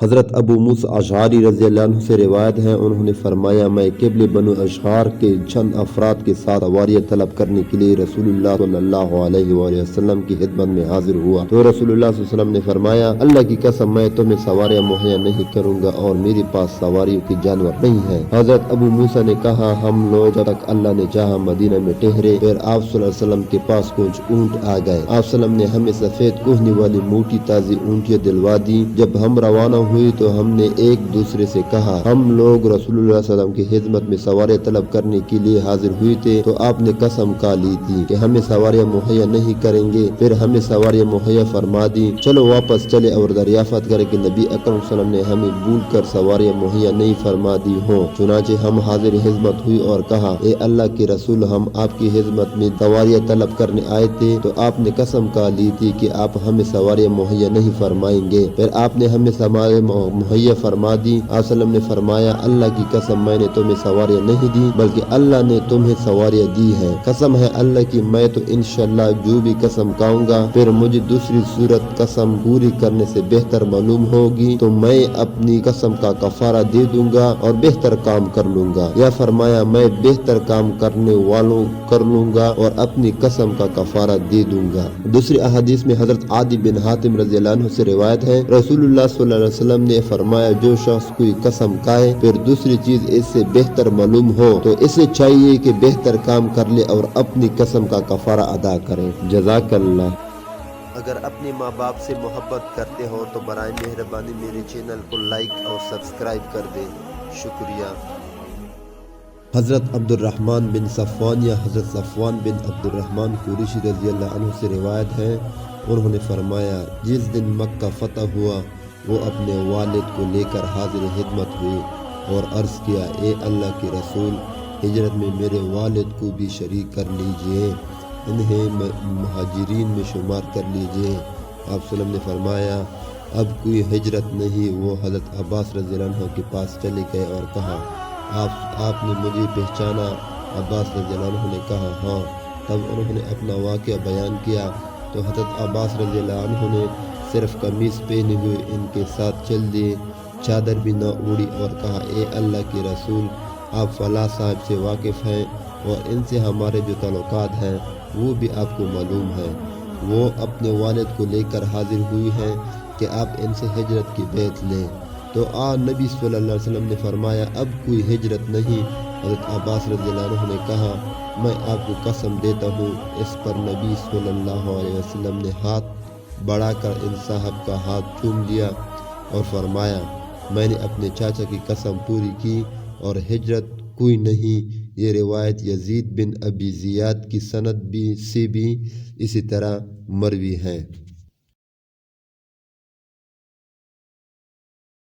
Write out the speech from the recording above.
حضرت ابو موسیٰ اشعری رضی اللہ عنہ سے روایت ہے، انہوں نے فرمایا میں قبل بنو اشعار کے چند افراد کے ساتھ سواریاں طلب کرنے کے لیے رسول اللہ صلی اللہ علیہ وآلہ وسلم کی خدمت میں حاضر ہوا تو رسول اللہ صلی اللہ علیہ وسلم نے فرمایا اللہ کی قسم میں تمہیں سواریاں مہیا نہیں کروں گا اور میرے پاس سواریوں کی جانور نہیں ہے۔ حضرت ابو موسیٰ نے کہا ہم لوگ جب تک اللہ نے چاہا مدینہ میں ٹھہرے، پھر آپ صلی اللہ علیہ وسلم کے پاس کچھ اونٹ آ گئے۔ آپ صلی اللہ علیہ وسلم نے ہمیں سفید کوہنی والی موٹی تازی اونٹیاں دلوا دی۔ جب ہم روانہ ہوئی تو ہم نے ایک دوسرے سے کہا ہم لوگ رسول اللہ صلی اللہ علیہ وسلم کی خدمت میں سواریاں طلب کرنے کے لیے حاضر ہوئے تھے تو آپ نے قسم کھا لی تھی کہ ہمیں سواریاں مہیا نہیں کریں گے، پھر ہمیں سواریاں مہیا فرما دی۔ چلو واپس چلے اور دریافت کرے کہ نبی اکرم صلی اللہ علیہ وسلم نے ہمیں بھول کر سواریاں مہیا نہیں فرما دی ہوں۔ چنانچہ ہم حاضر خدمت ہوئی اور کہا اے اللہ کے رسول ہم آپ کی خدمت میں سواریاں طلب کرنے آئے تھے تو آپ نے قسم کھا لی تھی کہ آپ ہمیں سواریاں مہیا نہیں فرمائیں گے، پھر آپ نے ہمیں سواریاں مہیا فرما دی۔ آپ صلی اللہ علیہ وسلم نے فرمایا اللہ کی قسم میں نے تمہیں سواریاں نہیں دی بلکہ اللہ نے تمہیں سواریاں دی ہے۔ قسم ہے اللہ کی میں تو انشاءاللہ جو بھی قسم کھاؤں گا پھر مجھے دوسری صورت قسم پوری کرنے سے بہتر معلوم ہوگی تو میں اپنی قسم کا کفارہ دے دوں گا اور بہتر کام کر لوں گا، یا فرمایا میں بہتر کام کرنے والوں کر لوں گا اور اپنی قسم کا کفارہ دے دوں گا۔ دوسری احادیث میں حضرت عدی بن حاتم رضی اللہ عنہ سے روایت ہے رسول اللہ صلی اللہ علیہ وسلم نے فرمایا جو شخص کوئی قسم کھائے پھر دوسری چیز اس سے بہتر معلوم ہو تو اسے چاہیے کہ بہتر کام کر لے اور اپنی قسم کا کفارہ ادا کرے۔ جزاک اللہ۔ اگر اپنے ماں باپ سے محبت کرتے ہو تو برائے مہربانی میرے چینل کو لائک اور سبسکرائب کر دیں۔ شکریہ۔ حضرت عبد الرحمن بن صفوان یا حضرت صفوان بن عبد الرحمن قریشی رضی اللہ عنہ سے روایت ہے انہوں نے فرمایا جس دن مکہ فتح ہوا وہ اپنے والد کو لے کر حاضر خدمت ہوئی اور عرض کیا اے اللہ کے رسول ہجرت میں میرے والد کو بھی شریک کر لیجئے، انہیں مہاجرین میں شمار کر لیجئے۔ آپ صلی اللہ علیہ وسلم نے فرمایا اب کوئی ہجرت نہیں۔ وہ حضرت عباس رضی اللہ عنہ کے پاس چلے گئے اور کہا آپ نے مجھے پہچانا؟ عباس رضی اللہ عنہ نے کہا ہاں۔ تب انہوں نے اپنا واقعہ بیان کیا تو حضرت عباس رضی اللہ عنہ نے صرف قمیص پہنے ہوئے ان کے ساتھ چل دیے، چادر بھی نہ اوڑی اور کہا اے اللہ کے رسول آپ فلاں صاحب سے واقف ہیں اور ان سے ہمارے جو تعلقات ہیں وہ بھی آپ کو معلوم ہے، وہ اپنے والد کو لے کر حاضر ہوئی ہیں کہ آپ ان سے ہجرت کی بیعت لیں۔ تو نبی صلی اللہ علیہ وسلم نے فرمایا اب کوئی ہجرت نہیں۔ حضرت عباس رضی اللہ عنہ نے کہا میں آپ کو قسم دیتا ہوں۔ اس پر نبی صلی اللہ علیہ وسلم نے ہاتھ بڑھا کر ان صاحب کا ہاتھ چوم لیا اور فرمایا میں نے اپنے چاچا کی قسم پوری کی اور ہجرت کوئی نہیں۔ یہ روایت یزید بن ابی زیاد کی سند سے بھی اسی طرح مروی ہے۔